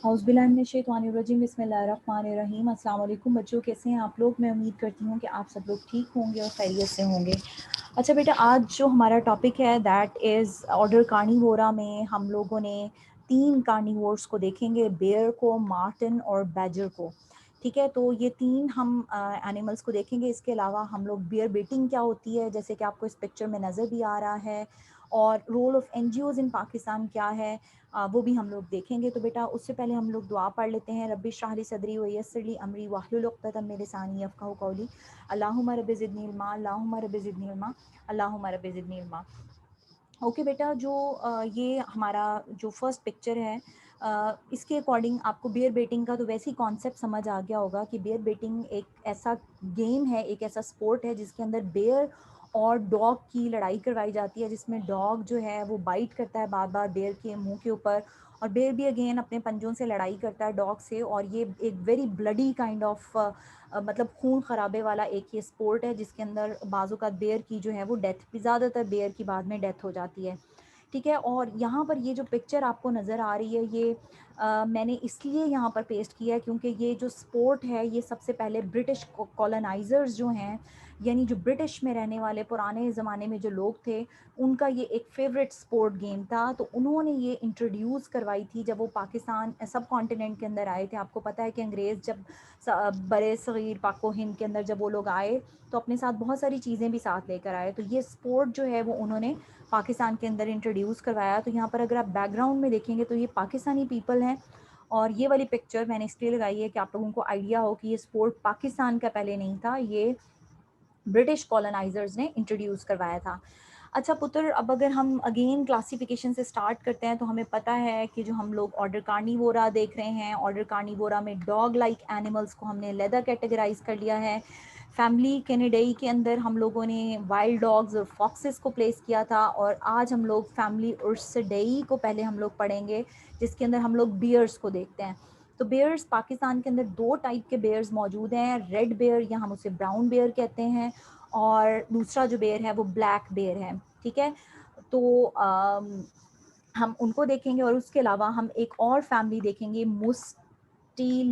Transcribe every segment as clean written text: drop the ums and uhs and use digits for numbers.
औज़ुबिल्लाहिमिनश्शैतानिर्रजीम बिस्मिल्लाहिर्रहमानिर्रहीम। अस्सलाम वालेकुम बच्चों, कैसे हैं आप लोग? मैं उम्मीद करती हूँ कि आप सब लोग ठीक होंगे और खैरियत से होंगे। अच्छा बेटा, आज जो हमारा टॉपिक है दैट इज़ ऑर्डर कार्निवोरा में हम लोगों ने 3 कार्निवोर्स को देखेंगे, बेयर को, मार्टिन और बैजर को। ठीक है, तो ये 3 हम एनिमल्स को देखेंगे। इसके अलावा हम लोग बियर बेटिंग क्या होती है, जैसे कि आपको इस पिक्चर में नज़र भी आ रहा है, और रोल ऑफ़ एनजीओज़ इन पाकिस्तान क्या है, वो भी हम लोग देखेंगे। तो बेटा उससे पहले हम लोग दुआ पढ़ लेते हैं। रब्बि इश्रह ली सदरी व यस्सिर ली अमरी वाहलुल उक़दतम मिन लिसानी यफ़क़हू क़ौली। अल्लाहुम्मा रब्बि ज़िदनी इल्मा, अल्लाहुम्मा रब्बि ज़िदनी इल्मा, अल्लाहुम्मा रब्बि ज़िदनी इल्मा। ओके बेटा, जो ये हमारा जो फर्स्ट पिक्चर है, इसके अकॉर्डिंग आपको बियर बेटिंग का तो वैसे ही कॉन्सेप्ट समझ आ गया होगा कि बियर बेटिंग एक ऐसा गेम है, एक ऐसा स्पोर्ट है जिसके अंदर बेयर और डॉग की लड़ाई करवाई जाती है, जिसमें डॉग जो है वो बाइट करता है बार बार बेयर के मुंह के ऊपर, और बेयर भी अगेन अपने पंजों से लड़ाई करता है डॉग से। और ये एक वेरी ब्लडी काइंड ऑफ मतलब खून खराबे वाला एक ये स्पोर्ट है, जिसके अंदर बाज़-औक़ात बेयर की जो है वो डेथ भी, ज़्यादातर बेयर की बाद में डेथ हो जाती है। ठीक है, और यहाँ पर ये जो पिक्चर आपको नज़र आ रही है, ये मैंने इसलिए यहाँ पर पेस्ट किया है क्योंकि ये जो स्पोर्ट है ये सबसे पहले ब्रिटिश कॉलोनाइज़र्स जो हैं, यानी जो ब्रिटिश में रहने वाले पुराने ज़माने में जो लोग थे, उनका ये एक फ़ेवरेट स्पोर्ट गेम था। तो उन्होंने ये इंट्रोड्यूस करवाई थी जब वो पाकिस्तान सब कॉन्टिनेंट के अंदर आए थे। आपको पता है कि अंग्रेज़ जब बड़े सग़ीर पाको हिंद के अंदर जब वो लोग आए, तो अपने साथ बहुत सारी चीज़ें भी साथ लेकर आए। तो ये स्पोर्ट जो है वो उन्होंने पाकिस्तान के अंदर इंट्रोड्यूस करवाया। तो यहाँ पर अगर आप बैकग्राउंड में देखेंगे तो ये पाकिस्तानी पीपल हैं, और ये वाली पिक्चर मैंने इसलिए लगाई है कि आप लोगों को आइडिया हो कि ये स्पोर्ट पाकिस्तान का पहले नहीं था, ये ब्रिटिश कॉलोनाइजर्स ने इंट्रोड्यूस करवाया था। अच्छा पुत्र, अब अगर हम अगेन क्लासिफिकेशन से स्टार्ट करते हैं, तो हमें पता है कि जो हम लोग ऑर्डर कार्निवोरा देख रहे हैं, ऑर्डर कार्निवोरा में डॉग लाइक एनिमल्स को हमने लेदर कैटेगराइज कर लिया है। फैमिली कैनिडेई के अंदर हम लोगों ने वाइल्ड डॉग्स और फॉक्सेस को प्लेस किया था, और आज हम लोग फैमिली उर्सिडेई को पहले हम लोग पढ़ेंगे, जिसके अंदर हम लोग बियर्स को देखते हैं। तो बेयर्स पाकिस्तान के अंदर 2 टाइप के बेयर्स मौजूद हैं, रेड बेयर या हम उसे ब्राउन बेयर कहते हैं, और दूसरा जो बेयर है वो ब्लैक बेयर है। ठीक है, तो हम उनको देखेंगे, और उसके अलावा हम एक और फैमिली देखेंगे, मुस्टिलिडेई।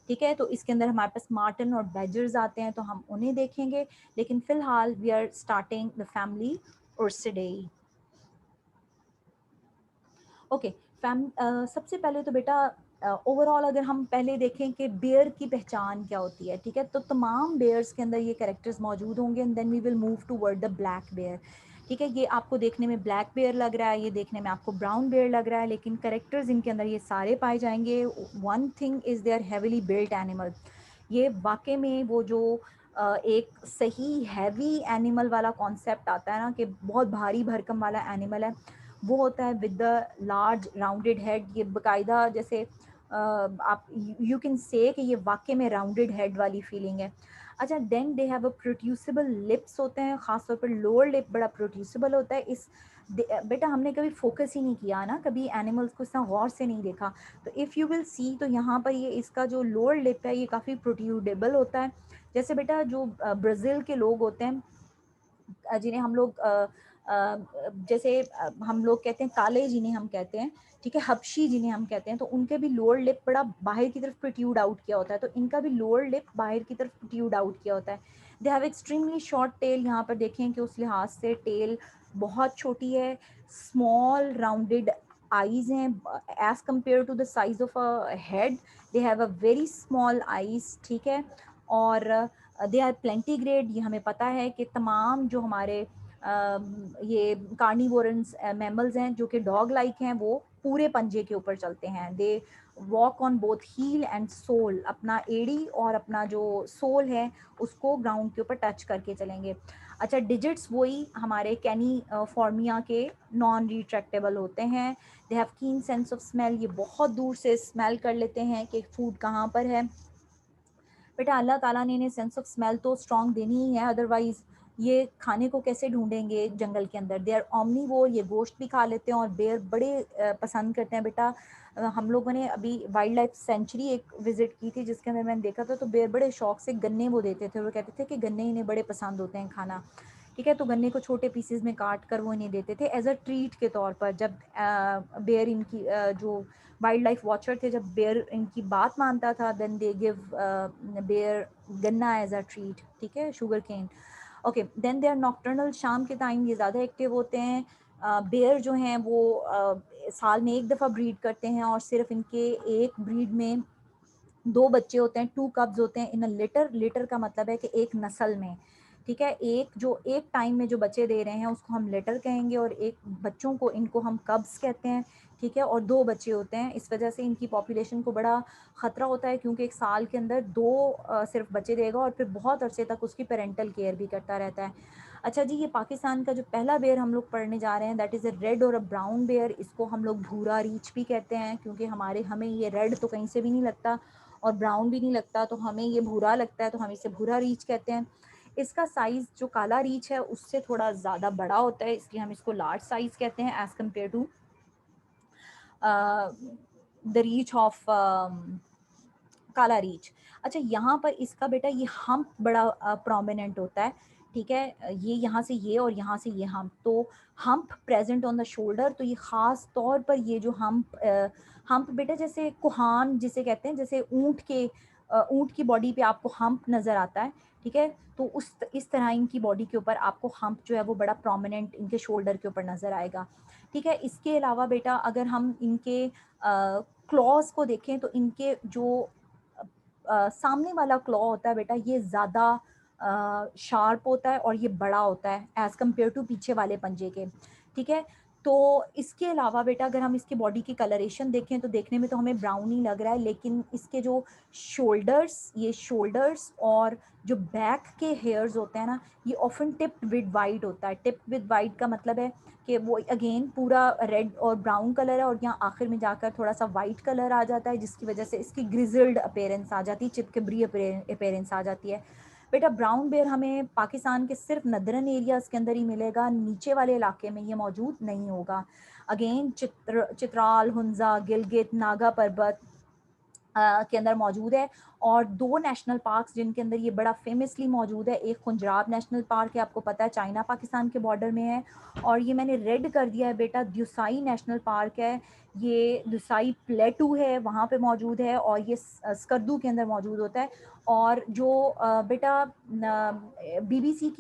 ठीक है, तो इसके अंदर हमारे पास मार्टिन और बैजर्स आते हैं, तो हम उन्हें देखेंगे, लेकिन फ़िलहाल we are starting the family Ursidae. Okay, सबसे पहले तो बेटा ओवरऑल अगर हम पहले देखें कि बेयर की पहचान क्या होती है, ठीक है, तो तमाम बेयर्स के अंदर ये कैरेक्टर्स मौजूद होंगे, and then we will move toward the black bear. ठीक है, ये आपको देखने में ब्लैक बेयर लग रहा है, ये देखने में आपको ब्राउन बेयर लग रहा है, लेकिन कैरेक्टर्स इनके अंदर ये सारे पाए जाएंगे। One thing is they are heavily built animal. ये वाकई में वो जो एक सही हैवी एनिमल वाला कॉन्सेप्ट आता है ना, कि बहुत भारी भरकम वाला एनिमल है, वो होता है with the large rounded head. ये बाकायदा जैसे आप यू कैन से कि ये वाकई में राउंडेड हेड वाली फीलिंग है। अच्छा, then they have a protrusible lips होते हैं, ख़ासतौर पर लोअर लिप बड़ा प्रोड्यूसिबल होता है। बेटा हमने कभी फोकस ही नहीं किया ना, कभी एनिमल्स को इतना गौर से नहीं देखा। तो इफ़ यू विल सी, तो यहाँ पर ये इसका जो लोअर लिप है ये काफ़ी प्रोट्रूडेबल होता है। जैसे बेटा जो ब्राज़ील के लोग होते हैं, जिन्हें हम लोग जैसे हम लोग कहते हैं काले, जिन्हें हम कहते हैं, ठीक है, हबशी जिन्हें हम कहते हैं, तो उनके भी लोअर लिप बड़ा बाहर की तरफ प्रोट्रूड आउट किया होता है, तो इनका भी लोअर लिप बाहर की तरफ प्रोट्रूड आउट किया होता है। They have extremely short tail. यहाँ पर देखें कि उस लिहाज से टेल बहुत छोटी है, स्मॉल राउंडेड आईज हैं as compare to the size of a head. They have a very small eyes. ठीक है, और दे आर प्लेंटी ग्रेड। ये हमें पता है कि तमाम जो हमारे ये कार्निवोरस मैमल्स हैं जो कि डॉग लाइक हैं, वो पूरे पंजे के ऊपर चलते हैं। They walk on both heel and sole, अपना एड़ी और अपना जो सोल है उसको ग्राउंड के ऊपर टच करके चलेंगे। अच्छा, डिजिट्स वही हमारे कैनी फॉर्मिया के नॉन रिट्रैक्टेबल होते हैं। दे हैव कीन सेंस ऑफ स्मेल। ये बहुत दूर से स्मेल कर लेते हैं कि फूड कहाँ पर है। बेटा अल्लाह ताला ने इन्हें सेंस ऑफ स्मेल तो स्ट्रॉन्ग देनी ही है, अदरवाइज ये खाने को कैसे ढूंढेंगे जंगल के अंदर। दे आर ऑमनीवोर, ये गोश्त भी खा लेते हैं, और बेर बड़े पसंद करते हैं। बेटा हम लोगों ने अभी वाइल्ड लाइफ सेंचुरी एक विजिट की थी, जिसके अंदर मैंने देखा था, तो बेर बड़े शौक से गन्ने वो देते थे, वो कहते थे कि गन्ने इन्हें बड़े पसंद होते हैं खाना। ठीक है। तो गन्ने को छोटे पीसेस में काट कर वो इन्हें देते थे एज अ ट्रीट के तौर पर। जब बेयर इनकी जो वाइल्ड लाइफ वॉचर थे, जब बेयर इनकी बात मानता था, देन दे गिव बेयर गन्ना एज अ ट्रीट, ठीक है, sugar cane. Okay, then they are nocturnal, शाम के टाइम ये ज़्यादा एक्टिव होते हैं। बेयर जो हैं वो साल में एक दफ़ा ब्रीड करते हैं और सिर्फ इनके एक ब्रीड में 2 बच्चे होते हैं, 2 कब्ज़ होते हैं इन अ लिटर। लिटर का मतलब है कि एक नस्ल में, ठीक है। एक टाइम में जो बच्चे दे रहे हैं उसको हम लिटर कहेंगे और एक बच्चों को, इनको हम कब्ज़ कहते हैं, ठीक है। और 2 बच्चे होते हैं, इस वजह से इनकी पॉपुलेशन को बड़ा ख़तरा होता है क्योंकि एक साल के अंदर 2 सिर्फ बच्चे देगा और फिर बहुत अरसे तक उसकी पेरेंटल केयर भी करता रहता है। अच्छा जी, ये पाकिस्तान का जो पहला बेर हम लोग पढ़ने जा रहे हैं दैट इज़ अ रेड और अ ब्राउन बेयर। इसको हम लोग भूरा रीछ भी कहते हैं क्योंकि हमें ये रेड तो कहीं से भी नहीं लगता और ब्राउन भी नहीं लगता, तो हमें ये भूरा लगता है, तो हम इसे भूरा रीछ कहते हैं। इसका साइज़ जो काला रीछ है उससे थोड़ा ज़्यादा बड़ा होता है, इसलिए हम इसको लार्ज साइज़ कहते हैं एज़ कम्पेयर टू द रीच ऑफ काला रीच। अच्छा, यहाँ पर इसका बेटा ये हम्प बड़ा प्रोमिनेंट होता है, ठीक है। ये यहाँ से ये और यहाँ से ये हम्प, तो hump present on the shoulder. तो ये ख़ास तौर पर ये जो हम्प बेटा, जैसे कुहान जिसे कहते हैं, जैसे ऊँट की बॉडी पे आपको हम्प नज़र आता है, ठीक है। तो इस तरह इनकी बॉडी के ऊपर आपको हम्प जो है वो बड़ा प्रोमिनेंट इनके शोल्डर के ऊपर नज़र आएगा, ठीक है। इसके अलावा बेटा अगर हम इनके क्लॉज़ को देखें तो इनके जो सामने वाला क्लॉ होता है बेटा, ये ज़्यादा शार्प होता है और ये बड़ा होता है एज़ कम्पेयर टू पीछे वाले पंजे के, ठीक है। तो इसके अलावा बेटा अगर हम इसकी बॉडी की कलरेशन देखें तो देखने में तो हमें ब्राउन ही लग रहा है, लेकिन इसके जो शोल्डर्स और जो बैक के हेयर्स होते हैं ना, ये ऑफन टिप्ड विद वाइट होता है। टिप्ड विद वाइट का मतलब है कि वो अगेन पूरा रेड और ब्राउन कलर है और यहाँ आखिर में जाकर थोड़ा सा वाइट कलर आ जाता है, जिसकी वजह से इसकी ग्रिजल्ड अपीयरेंस आ जाती है, चिपकबरी अपीयरेंस आ जाती है। बेटा ब्राउन बेयर हमें पाकिस्तान के सिर्फ नदरन एरियाज़ के अंदर ही मिलेगा, नीचे वाले इलाके में ये मौजूद नहीं होगा। अगेन चित्राल, हुंजा, गिलगित, नागा पर्बत के अंदर मौजूद है। और 2 नेशनल पार्क्स जिनके अंदर ये बड़ा फेमसली मौजूद है, एक खुंजराब नेशनल पार्क है, आपको पता है चाइना पाकिस्तान के बॉर्डर में है, और ये मैंने रेड कर दिया है बेटा, द्यूसाई नेशनल पार्क है, ये द्यूसाई प्लेटू है वहाँ पे मौजूद है और ये स्कर्दू के अंदर मौजूद होता है। और जो बेटा बीबीसी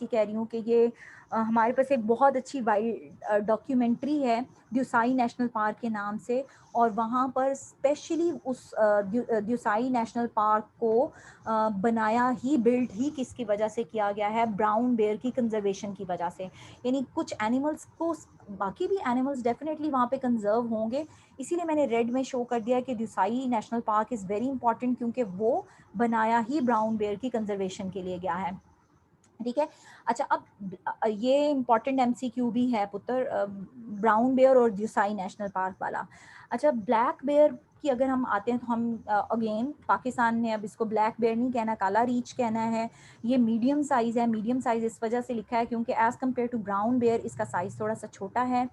कह रही हूँ कि ये हमारे पास एक बहुत अच्छी वाइल्ड डॉक्यूमेंट्री है द्यूसाई नेशनल पार्क के नाम से, और वहाँ पर स्पेशली उस द्यूसाई नेशनल पार्क को बिल्ड ही किसकी वजह से किया गया है, ब्राउन बेयर की कंजर्वेशन की वजह से। यानी कुछ एनिमल्स को, बाकी भी एनिमल्स डेफिनेटली वहाँ पे कंजर्व होंगे, इसीलिए मैंने रेड में शो कर दिया कि Deosai national park is very important क्योंकि वो बनाया ही ब्राउन बेयर की कंजर्वेशन के लिए गया है, ठीक है। अच्छा, अब ये इम्पॉर्टेंट एमसीक्यू भी है पुत्र, ब्राउन बेयर और द्यूसाई नेशनल पार्क वाला। अच्छा, ब्लैक बेयर की अगर हम आते हैं तो हम अगेन पाकिस्तान ने अब इसको ब्लैक बेयर नहीं कहना, काला रीच कहना है। ये मीडियम साइज़ है, मीडियम साइज़ इस वजह से लिखा है क्योंकि as compare to brown bear इसका साइज़ थोड़ा सा छोटा है।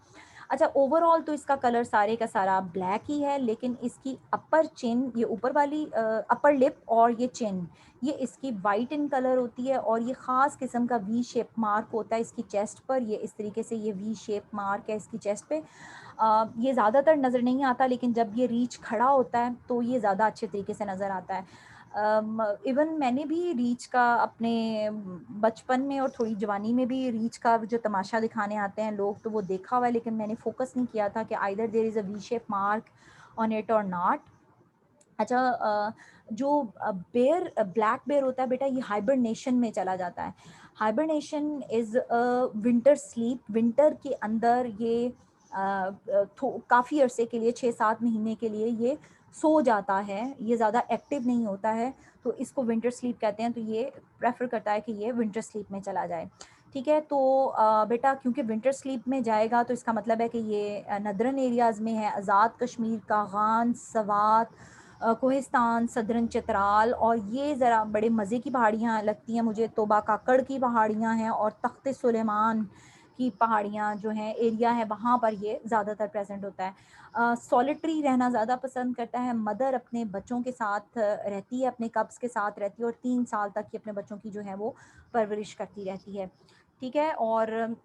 अच्छा, ओवरऑल तो इसका कलर सारे का सारा ब्लैक ही है, लेकिन इसकी अपर चिन, ये ऊपर वाली अपर लिप और ये चिन, ये इसकी वाइट इन कलर होती है और ये ख़ास किस्म का वी शेप मार्क होता है इसकी चेस्ट पर। ये इस तरीके से ये वी शेप मार्क है इसकी चेस्ट पे। ये ज़्यादातर नज़र नहीं आता, लेकिन जब ये रीच खड़ा होता है तो ये ज़्यादा अच्छे तरीके से नज़र आता है। इवन मैंने भी रीच का अपने बचपन में और थोड़ी जवानी में भी रीच का जो तमाशा दिखाने आते हैं लोग, तो वो देखा हुआ है, लेकिन मैंने फोकस नहीं किया था कि either there is a V shape mark on it और नॉट। अच्छा, जो ब्लैक बेयर होता है बेटा, ये हाइबरनेशन में चला जाता है। Hibernation is winter sleep. Winter के अंदर ये काफ़ी अरसे के लिए, 6-7 महीने के लिए ये सो जाता है, ये ज़्यादा एक्टिव नहीं होता है, तो इसको विंटर स्लीप कहते हैं। तो ये प्रेफर करता है कि ये विंटर स्लीप में चला जाए, ठीक है। तो बेटा क्योंकि विंटर स्लीप में जाएगा तो इसका मतलब है कि ये नदरन एरियाज़ में है, आज़ाद कश्मीर, कागान, सवात, कोहिस्तान, सदरन चित्राल, और ये ज़रा बड़े मज़े की पहाड़ियाँ लगती हैं मुझे, तोबा काकड़ की पहाड़ियाँ हैं और तख्त सुलेमान की पहाड़ियाँ जो हैं, एरिया है, वहाँ पर ये ज़्यादातर प्रेजेंट होता है। सॉलिटरी रहना ज़्यादा पसंद करता है। मदर अपने बच्चों के साथ रहती है, अपने कब्स के साथ रहती है और 3 साल तक ये अपने बच्चों की जो है वो परवरिश करती रहती है। ठीक है। और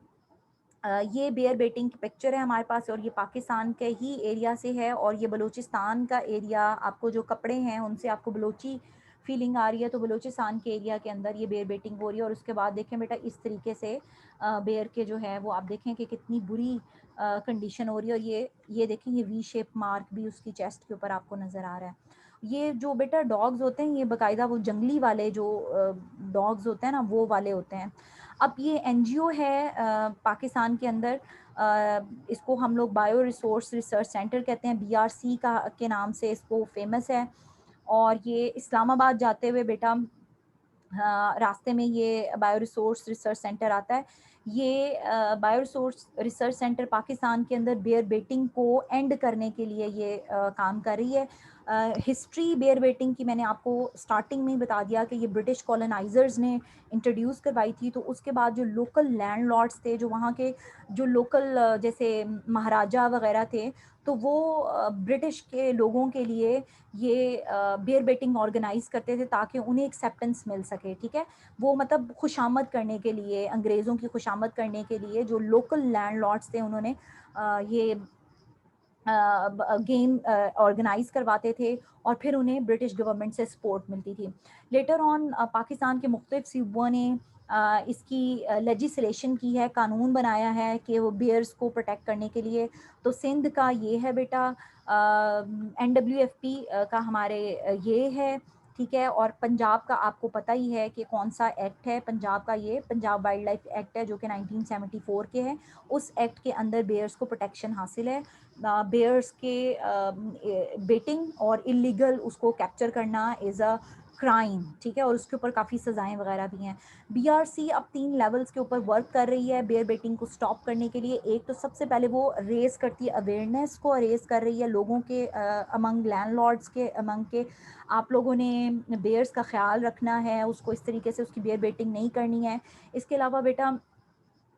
ये बेयर बेटिंग की पिक्चर है हमारे पास, और ये पाकिस्तान के ही एरिया से है, और ये बलूचिस्तान का एरिया, आपको जो कपड़े हैं उनसे आपको बलोची फीलिंग आ रही है, तो बलूचिस्तान के एरिया के अंदर ये बेयर बेटिंग हो रही है। और उसके बाद देखें बेटा इस तरीके से बेयर के जो है वो आप देखें कि कितनी बुरी कंडीशन हो रही है। और ये देखें, ये वी शेप मार्क भी उसकी चेस्ट के ऊपर आपको नज़र आ रहा है। ये जो बेटा डॉग्स होते हैं, ये बाकायदा वो जंगली वाले जो डॉग्स होते हैं ना, वो वाले होते हैं। अब ये एनजीओ है पाकिस्तान के अंदर, इसको हम लोग बायो रिसोर्स रिसर्च सेंटर कहते हैं, बीआरसी का के नाम से इसको फेमस है। और ये इस्लामाबाद जाते हुए बेटा रास्ते में ये बायो रिसोर्स रिसर्च सेंटर आता है। ये bio resource research centre Pakistan के अंदर बेयर बेटिंग को एंड करने के लिए ये काम कर रही है। हिस्ट्री बेयर बेटिंग की मैंने आपको स्टार्टिंग में ही बता दिया कि ये ब्रिटिश कॉलोनाइजर्स ने इंट्रोड्यूस करवाई थी। तो उसके बाद जो लोकल लैंडलॉर्ड्स थे, जो वहाँ के जो लोकल जैसे महाराजा वगैरह थे, तो वो ब्रिटिश के लोगों के लिए ये बेयर बेटिंग ऑर्गेनाइज करते थे ताकि उन्हें एक्सेप्टेंस मिल सके। ठीक है, वो मतलब खुशामद करने के लिए, अंग्रेज़ों की खुशामद करने के लिए जो लोकल लैंडलॉर्ड्स थे उन्होंने ये गेम ऑर्गेनाइज करवाते थे, और फिर उन्हें ब्रिटिश गवर्नमेंट से सपोर्ट मिलती थी। लेटर ऑन पाकिस्तान के मुख्तलिफ सूबों ने इसकी लेजिस्लेशन की है, कानून बनाया है कि वो बेयर्स को प्रोटेक्ट करने के लिए। तो सिंध का ये है बेटा, NWFP का हमारे ये है, ठीक है। और पंजाब का आपको पता ही है कि कौन सा एक्ट है पंजाब का, ये पंजाब वाइल्ड लाइफ एक्ट है जो कि 1974 के है। उस एक्ट के अंदर बेयर्स को प्रोटेक्शन हासिल है। बेयर्स के बेटिंग और इलीगल उसको कैप्चर करना इज़ अ क्राइम, ठीक है, और उसके ऊपर काफ़ी सज़ाएं वगैरह भी हैं। बीआरसी अब 3 लेवल्स के ऊपर वर्क कर रही है बेयर बेटिंग को स्टॉप करने के लिए। एक तो सबसे पहले वो रेस करती है, अवेयरनेस को रेस कर रही है लोगों के अमंग लैंडलॉर्ड्स के अमंग के, आप लोगों ने बेयर्स का ख्याल रखना है, उसको इस तरीके से उसकी बेयर बेटिंग नहीं करनी है। इसके अलावा बेटा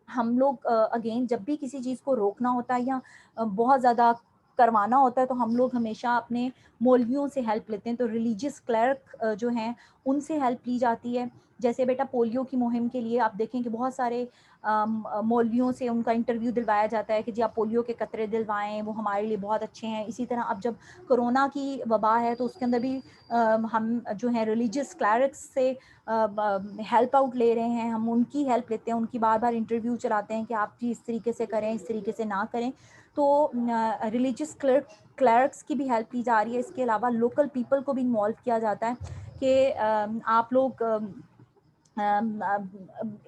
हम लोग अगेन जब भी किसी चीज़ को रोकना होता है या बहुत ज़्यादा करवाना होता है, तो हम लोग हमेशा अपने मौलवियों से हेल्प लेते हैं। तो रिलीजियस क्लर्क जो हैं उनसे हेल्प ली जाती है। जैसे बेटा पोलियो की मुहिम के लिए आप देखें कि बहुत सारे मौलवियों से उनका इंटरव्यू दिलवाया जाता है कि जी आप पोलियो के कतरे दिलवाएं, वो हमारे लिए बहुत अच्छे हैं। इसी तरह अब जब कोरोना की वबा है तो उसके अंदर भी हम जो है रिलीजियस क्लर्क्स से हेल्प आउट ले रहे हैं, हम उनकी हेल्प लेते हैं, उनकी बार बार इंटरव्यू चलाते हैं कि आप जी इस तरीके से करें, इस तरीके से ना करें। तो रिलीजियस क्लर्क्स की भी हेल्प ली जा रही है। इसके अलावा लोकल पीपल को भी इन्वॉल्व किया जाता है कि आप लोग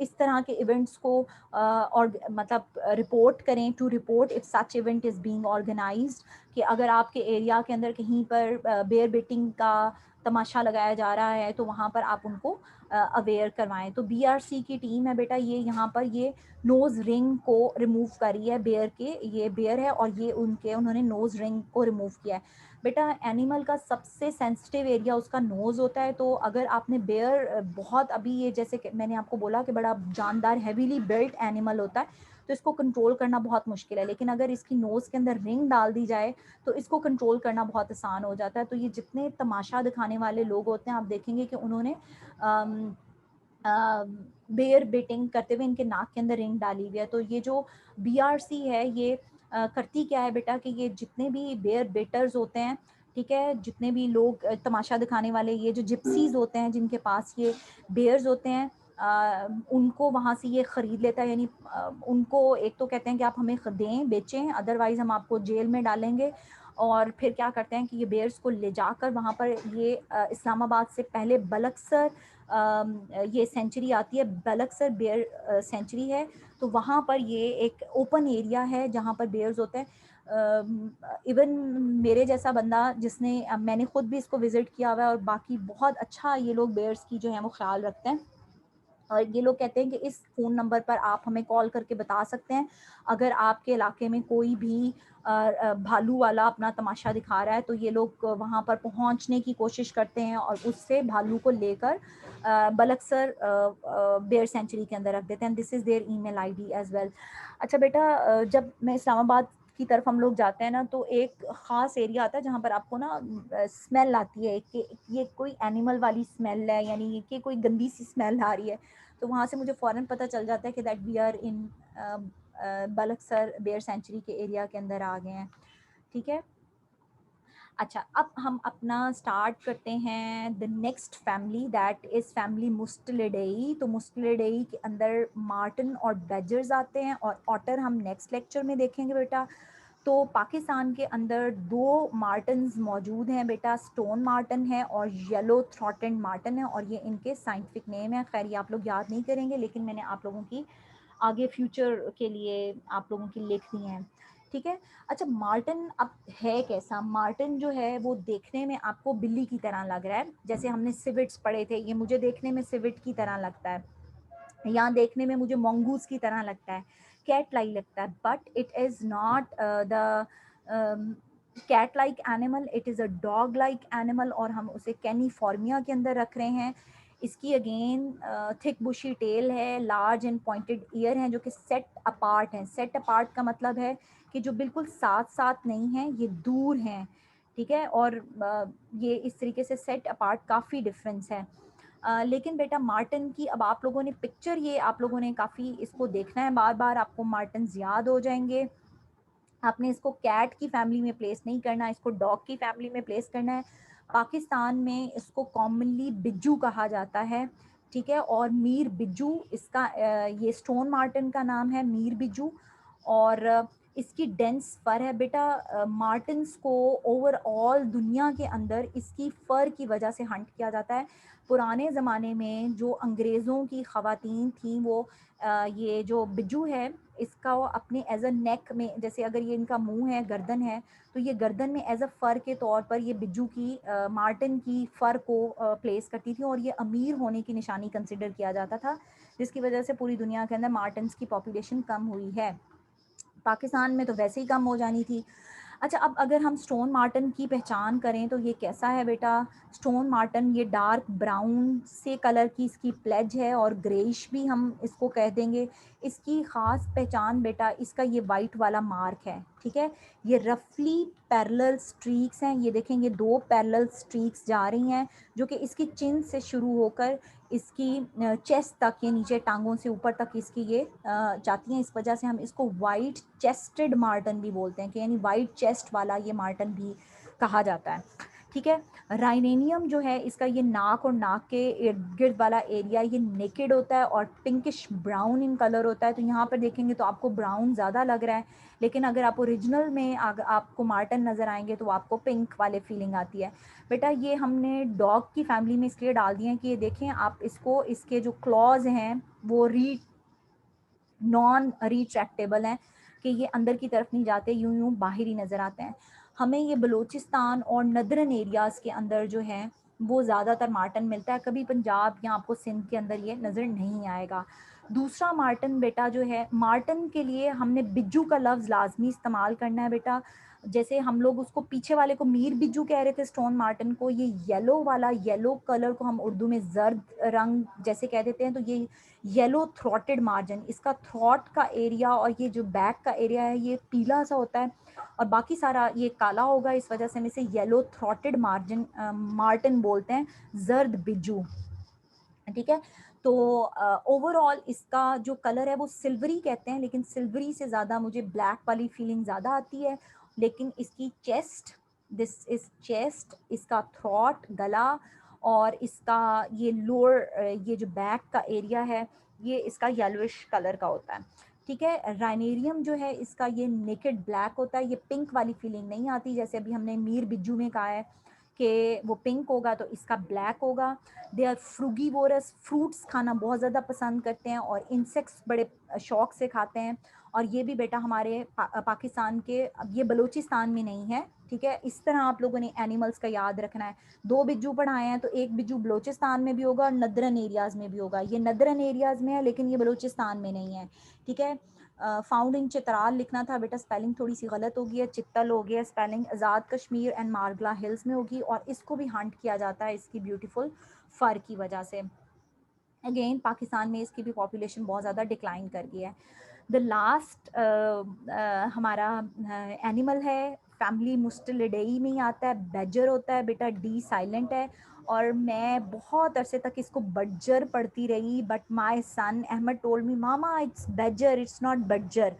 इस तरह के इवेंट्स को और मतलब रिपोर्ट करें, to report if such event is being organised, कि अगर आपके एरिया के अंदर कहीं पर बेयर बेटिंग का तमाशा लगाया जा रहा है तो वहाँ पर आप उनको अवेयर करवाएं। तो बीआरसी की टीम है बेटा, ये यहाँ पर ये नोज़ रिंग को रिमूव करी है बेयर के, ये बेयर है और ये उन्होंने नोज़ रिंग को रिमूव किया है। बेटा एनिमल का सबसे सेंसिटिव एरिया उसका नोज़ होता है। तो अगर आपने बेयर बहुत अभी ये जैसे कि मैंने आपको बोला कि बड़ा जानदार हैवीली बिल्ट एनिमल होता है, तो इसको कंट्रोल करना बहुत मुश्किल है। लेकिन अगर इसकी नोज़ के अंदर रिंग डाल दी जाए तो इसको कंट्रोल करना बहुत आसान हो जाता है। तो ये जितने तमाशा दिखाने वाले लोग होते हैं आप देखेंगे कि उन्होंने बेयर बेटिंग करते हुए इनके नाक के अंदर रिंग डाली हुई है। तो ये जो बीआरसी है ये करती क्या है बेटा कि ये जितने भी बेयर बेटर्स होते हैं, ठीक है, जितने भी लोग तमाशा दिखाने वाले, ये जो जिप्सीज होते हैं जिनके पास ये बेयर्स होते हैं, उनको वहाँ से ये ख़रीद लेता है। यानी उनको एक तो कहते हैं कि आप हमें दें, बेचें, अदरवाइज़ हम आपको जेल में डालेंगे। और फिर क्या करते हैं कि ये बेयर्स को ले जाकर वहाँ पर ये इस्लामाबाद से पहले बलक्सर ये सेंचुरी आती है, बलक्सर बेयर सेंचुरी है। तो वहाँ पर ये एक ओपन एरिया है जहाँ पर बेयर्स होते हैं। इवन मेरे जैसा बंदा जिसने मैंने खुद भी इसको विज़िट किया हुआ है, और बाकी बहुत अच्छा ये लोग बेयर्स की जो है वो ख्याल रखते हैं। और ये लोग कहते हैं कि इस फ़ोन नंबर पर आप हमें कॉल करके बता सकते हैं अगर आपके इलाके में कोई भी भालू वाला अपना तमाशा दिखा रहा है। तो ये लोग वहाँ पर पहुँचने की कोशिश करते हैं और उससे भालू को लेकर बलक्सर बेयर सेंचुरी के अंदर रख देते हैं। This is there email ID as well. अच्छा बेटा जब मैं इस्लामाबाद की तरफ हम लोग जाते हैं ना, तो एक ख़ास एरिया आता है जहाँ पर आपको ना स्मेल आती है कि ये कोई एनिमल वाली स्मेल है, यानी कि कोई गंदी सी स्मेल आ रही है। तो वहाँ से मुझे फ़ौरन पता चल जाता है कि that we are in Balkasar bear sanctuary के एरिया के अंदर आ गए हैं, ठीक है। अच्छा, अब हम अपना स्टार्ट करते हैं the next family, that is family Mustelidae. तो मुस्टेलिडेई के अंदर मार्टन और बैजर्स आते हैं, और ऑटर हम नेक्स्ट लेक्चर में देखेंगे बेटा। तो पाकिस्तान के अंदर दो मार्टन्स मौजूद हैं बेटा, स्टोन मार्टन है और येलो थ्रॉटेंड मार्टन है, और ये इनके साइंटिफिक नेम है। खैर ये आप लोग याद नहीं करेंगे, लेकिन मैंने आप लोगों की आगे फ्यूचर के लिए आप लोगों की लिख दी हैं, ठीक है। अच्छा, मार्टन अब है कैसा? मार्टन जो है वो देखने में आपको बिल्ली की तरह लग रहा है, जैसे हमने सिविट्स पढ़े थे, ये मुझे देखने में सिविट की तरह लगता है, यहाँ देखने में मुझे मंगूस की तरह लगता है, कैट लाइक लगता है, but it is not the cat like animal, it is a dog like animal, और हम उसे कैनिफॉर्मिया के अंदर रख रहे हैं। इसकी अगेन थिक बुशी टेल है, लार्ज एंड पॉइंटेड ईयर हैं जो कि सेट अपार्ट हैं। सेट अपार्ट का मतलब है कि जो बिल्कुल साथ साथ नहीं हैं, ये दूर हैं, ठीक है। और ये इस तरीके से सेट अपार्ट काफ़ी डिफरेंस है। लेकिन बेटा मार्टन की अब आप लोगों ने पिक्चर, ये आप लोगों ने काफ़ी इसको देखना है बार बार, आपको मार्टन्स याद हो जाएंगे। आपने इसको कैट की फैमिली में प्लेस नहीं करना, इसको डॉग की फैमिली में प्लेस करना है। पाकिस्तान में इसको कॉमनली बिज्जू कहा जाता है, ठीक है। और मीर बिज्जू इसका ये स्टोन मार्टन का नाम है, मीर बिज्जू। और इसकी डेंस फर है बेटा। मार्टन्स को ओवरऑल दुनिया के अंदर इसकी फ़र की वजह से हंट किया जाता है। पुराने ज़माने में जो अंग्रेज़ों की ख़वातीन थी, वो ये जो बिज्जू है इसका वो अपने एज अ नेक में, जैसे अगर ये इनका मुंह है, गर्दन है, तो ये गर्दन में एज अ फ़र के तौर पर ये बिज्जू की मार्टिन की फ़र को प्लेस करती थी, और ये अमीर होने की निशानी कंसिडर किया जाता था, जिसकी वजह से पूरी दुनिया के अंदर मार्टन्स की पॉपुलेशन कम हुई है। पाकिस्तान में तो वैसे ही कम हो जानी थी। अच्छा, अब अगर हम स्टोन मार्टन की पहचान करें तो ये कैसा है बेटा? स्टोन मार्टन ये डार्क ब्राउन से कलर की इसकी प्लेज है, और ग्रेइश भी हम इसको कह देंगे। इसकी ख़ास पहचान बेटा इसका ये वाइट वाला मार्क है, ठीक है। ये रफली पैरेलल स्ट्रीक्स हैं, ये देखें, ये दो पैरेलल स्ट्रीक्स जा रही हैं जो कि इसकी चिन से शुरू होकर इसकी चेस्ट तक, ये नीचे टांगों से ऊपर तक इसकी ये जाती हैं। इस वजह से हम इसको वाइट चेस्टेड मार्टन भी बोलते हैं, कि यानी वाइट चेस्ट वाला ये मार्टन भी कहा जाता है, ठीक है। राइनेनियम जो है इसका ये नाक और नाक के इर्द गिर्द वाला एरिया ये नेकेड होता है और पिंकिश ब्राउन इन कलर होता है। तो यहाँ पर देखेंगे तो आपको ब्राउन ज़्यादा लग रहा है, लेकिन अगर आप ओरिजिनल में आपको मार्टन नज़र आएंगे तो आपको पिंक वाले फीलिंग आती है। बेटा ये हमने डॉग की फैमिली में इसलिए डाल दिए हैं कि ये देखें आप इसको, इसके जो क्लॉज हैं वो नॉन रिट्रैक्टेबल हैं, कि ये अंदर की तरफ नहीं जाते, यूं यूं बाहर ही नज़र आते हैं। हमें ये बलूचिस्तान और नदरन एरियाज़ के अंदर जो है वो ज़्यादातर मार्टन मिलता है, कभी पंजाब या आपको सिंध के अंदर ये नज़र नहीं आएगा। दूसरा मार्टन बेटा जो है, मार्टन के लिए हमने बिज्जू का लफ्ज़ लाजमी इस्तेमाल करना है बेटा। जैसे हम लोग उसको पीछे वाले को मीर बिज्जू कह रहे थे, स्टोन मार्टन को, ये येलो वाला, येलो कलर को हम उर्दू में जर्द रंग जैसे कह देते हैं। तो ये येलो थ्रॉटेड मार्जिन, इसका थ्रॉट का एरिया और ये जो बैक का एरिया है ये पीला सा होता है, और बाकी सारा ये काला होगा। इस वजह से हम इसे येलो थ्रॉटेड मार्जिन मार्टिन बोलते हैं, जर्द बिज्जू, ठीक है। तो ओवरऑल इसका जो कलर है वो सिल्वरी कहते हैं, लेकिन सिल्वरी से ज़्यादा मुझे ब्लैक वाली फीलिंग ज़्यादा आती है। लेकिन इसकी चेस्ट, दिस इज चेस्ट, इसका थ्रॉट गला, और इसका ये लोअर ये जो बैक का एरिया है ये इसका येलोइश कलर का होता है, ठीक है। राइनेरियम जो है इसका ये नेकेड ब्लैक होता है, ये पिंक वाली फीलिंग नहीं आती, जैसे अभी हमने मीर बिज्जू में कहा है कि वो पिंक होगा, तो इसका ब्लैक होगा। दे आर फ्रूगीवोरस, फ्रूट्स खाना बहुत ज़्यादा पसंद करते हैं और इंसेक्ट्स बड़े शौक से खाते हैं। और ये भी बेटा हमारे पाकिस्तान के, अब ये बलूचिस्तान में नहीं है, ठीक है। इस तरह आप लोगों ने एनिमल्स का याद रखना है। दो बिज्जू पढ़ाए हैं, तो एक बिज्जू बलूचिस्तान में भी होगा और नदरन एरियाज़ में भी होगा। ये नदरन एरियाज़ में है लेकिन ये बलूचिस्तान में नहीं है, ठीक है। फाउंड इन चित्राल लिखना था बेटा, स्पेलिंग थोड़ी सी गलत हो गई है, चित्तल हो गया spelling. Azad Kashmir and Margalla hills में होगी, और इसको भी हंट किया जाता है इसकी ब्यूटीफुल फ़र की वजह से। अगेन पाकिस्तान में इसकी भी पॉपुलेशन बहुत ज़्यादा डिक्लाइन कर गई है। द लास्ट हमारा एनिमल है फैमिली मुस्टेलिडेई में ही आता है, बैजर होता है बेटा, डी साइलेंट है। और मैं बहुत अरसे तक इसको बज्जर पढ़ती रही, but my son Ahmed told me मामा इट्स बैजर, इट्स नॉट बज्जर,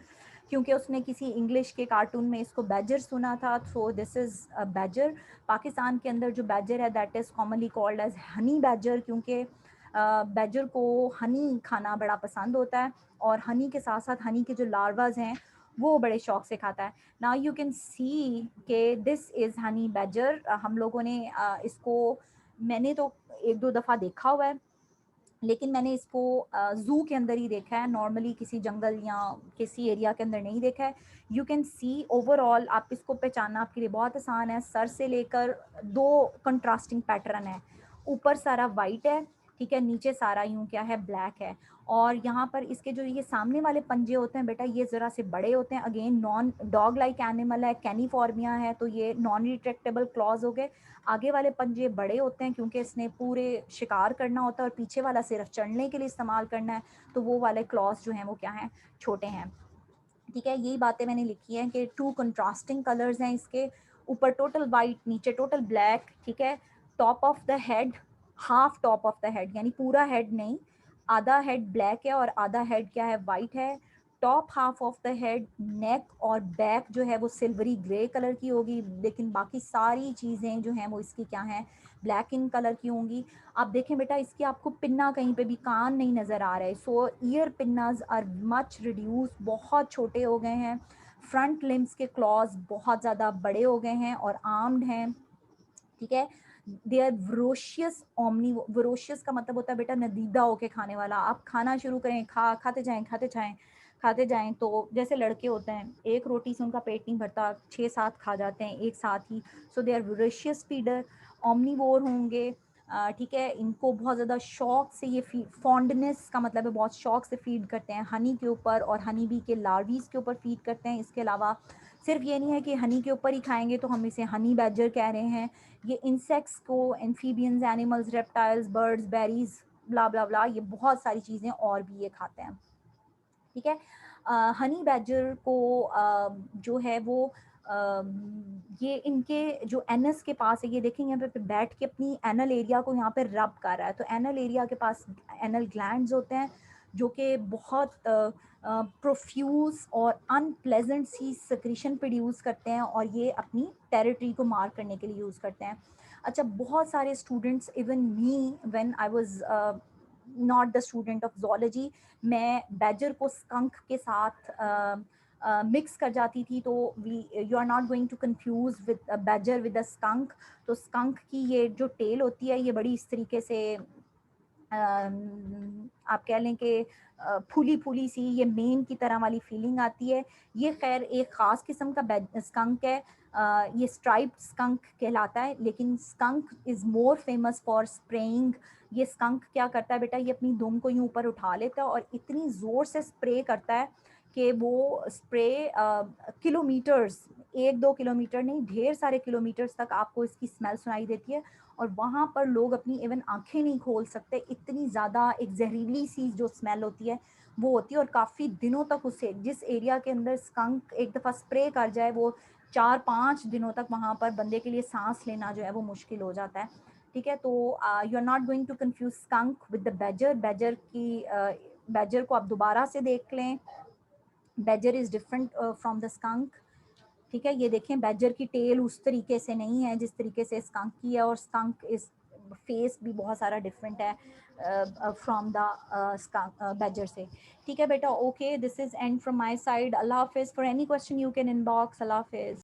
क्योंकि उसने किसी इंग्लिश के कार्टून में इसको बैजर सुना था। So this is badger. Pakistan के अंदर जो बैजर है that is commonly called as honey badger, क्योंकि बैजर को हनी खाना बड़ा पसंद होता है, और हनी के साथ साथ हनी के जो लार्वाज हैं वो बड़े शौक से खाता है। नाउ यू कैन सी के दिस इज़ हनी बैजर। हम लोगों ने इसको, मैंने तो एक दो दफ़ा देखा हुआ है, लेकिन मैंने इसको ज़ू के अंदर ही देखा है, नॉर्मली किसी जंगल या किसी एरिया के अंदर नहीं देखा है। यू कैन सी ओवरऑल, आप इसको पहचानना आपके लिए बहुत आसान है। सर से लेकर दो कंट्रास्टिंग पैटर्न है, ऊपर सारा वाइट है, ठीक है, नीचे सारा यूँ क्या है, ब्लैक है। और यहाँ पर इसके जो ये सामने वाले पंजे होते हैं बेटा, ये ज़रा से बड़े होते हैं। Again non dog like animal है, कैनिफॉर्मिया है, तो ये नॉन रिट्रैक्टेबल क्लॉज हो गए। आगे वाले पंजे बड़े होते हैं क्योंकि इसने पूरे शिकार करना होता है, और पीछे वाला सिर्फ चढ़ने के लिए इस्तेमाल करना है, तो वो वाले क्लॉज जो हैं वो क्या हैं, छोटे हैं। ठीक है, यही बातें मैंने लिखी हैं कि टू कंट्रास्टिंग कलर्स हैं इसके, ऊपर टोटल वाइट, नीचे टोटल ब्लैक। ठीक है, top of the head, half top of the head, यानी पूरा हेड नहीं, आधा हेड ब्लैक है और आधा हेड क्या है, वाइट है। Top half of the head, neck और बैक जो है वो सिल्वरी ग्रे कलर की होगी, लेकिन बाकी सारी चीज़ें जो हैं वो इसकी क्या हैं, ब्लैक इन कलर की होंगी। आप देखें बेटा, इसकी आपको पिन्ना कहीं पे भी कान नहीं नज़र आ रहे, सो ईयर पिन्नाज आर मच रिड्यूस, बहुत छोटे हो गए हैं। फ्रंट लिम्स के क्लॉज बहुत ज़्यादा बड़े हो गए हैं और आर्म्ड हैं। ठीक है, दे आर वरोशियस ओमनी, वरोशियस का मतलब होता है बेटा नदीदा होके खाने वाला। आप खाना शुरू करें, खाते जाएं खाते जाएं खाते जाएं, तो जैसे लड़के होते हैं, एक रोटी से उनका पेट नहीं भरता, 6-7 खा जाते हैं एक साथ ही। So they are voracious feeder, omnivore होंगे। ठीक है, इनको बहुत ज़्यादा शौक से ये फॉन्डनेस का मतलब है बहुत शौक से फीड करते हैं हनी के ऊपर, और हनी बी के लार्वीज़ के ऊपर फीड करते हैं। इसके अलावा सिर्फ ये नहीं है कि हनी के ऊपर ही खाएंगे तो हम इसे हनी बैजर कह रहे हैं, ये इंसेक्ट्स को, amphibians, animals, reptiles, birds, berries, blah blah blah, ये बहुत सारी चीज़ें और भी ये खाते हैं। ठीक है, हनी बैजर को जो है वो ये इनके जो एनस के पास है, ये देखेंगे यहाँ पे बैठ के अपनी एनल एरिया को यहाँ पे रब कर रहा है, तो एनल एरिया के पास एनल ग्लैंड्स होते हैं जो कि बहुत प्रोफ्यूज और अनप्लेजेंट सी सिक्रीशन प्रोड्यूस करते हैं, और ये अपनी टेरिटरी को मार्क करने के लिए यूज़ करते हैं। अच्छा, बहुत सारे students, even me when I was not the student of zoology, मैं बैजर को स्कंक के साथ मिक्स कर जाती थी, तो we you are not going to confuse with badger with a skunk. तो स्कंक की ये जो टेल होती है ये बड़ी इस तरीके से आप कह लें कि फूली फूली सी, ये मेन की तरह वाली फीलिंग आती है। ये खैर एक ख़ास किस्म का स्कंक है, ये स्ट्राइप्ड स्कंक कहलाता है, लेकिन skunk is more famous for spraying. ये स्कंक क्या करता है बेटा, ये अपनी दुम को यूँ ऊपर उठा लेता है और इतनी ज़ोर से स्प्रे करता है कि वो स्प्रे किलोमीटर्स, 1-2 किलोमीटर नहीं, ढेर सारे किलोमीटर्स तक आपको इसकी स्मेल सुनाई देती है, और वहाँ पर लोग अपनी इवन आंखें नहीं खोल सकते, इतनी ज़्यादा एक जहरीली सी जो स्मेल होती है वो होती है। और काफ़ी दिनों तक उसे, जिस एरिया के अंदर स्कंक एक दफ़ा स्प्रे कर जाए, वो 4-5 दिनों तक वहाँ पर बंदे के लिए सांस लेना जो है वो मुश्किल हो जाता है। ठीक है, तो you are not going to confuse skunk with the badger. Badger को आप दोबारा से देख लें, badger is different from the skunk. ठीक है, ये देखें, बैजर की टेल उस तरीके से नहीं है जिस तरीके से स्कंक की है, और स्कंक इस फेस भी बहुत सारा डिफरेंट है फ्रॉम द स्कंक बैजर से। ठीक है बेटा, okay, this is end from my side. अल्लाह हाफिज़। For any question you can inbox. अल्लाह हाफिज़।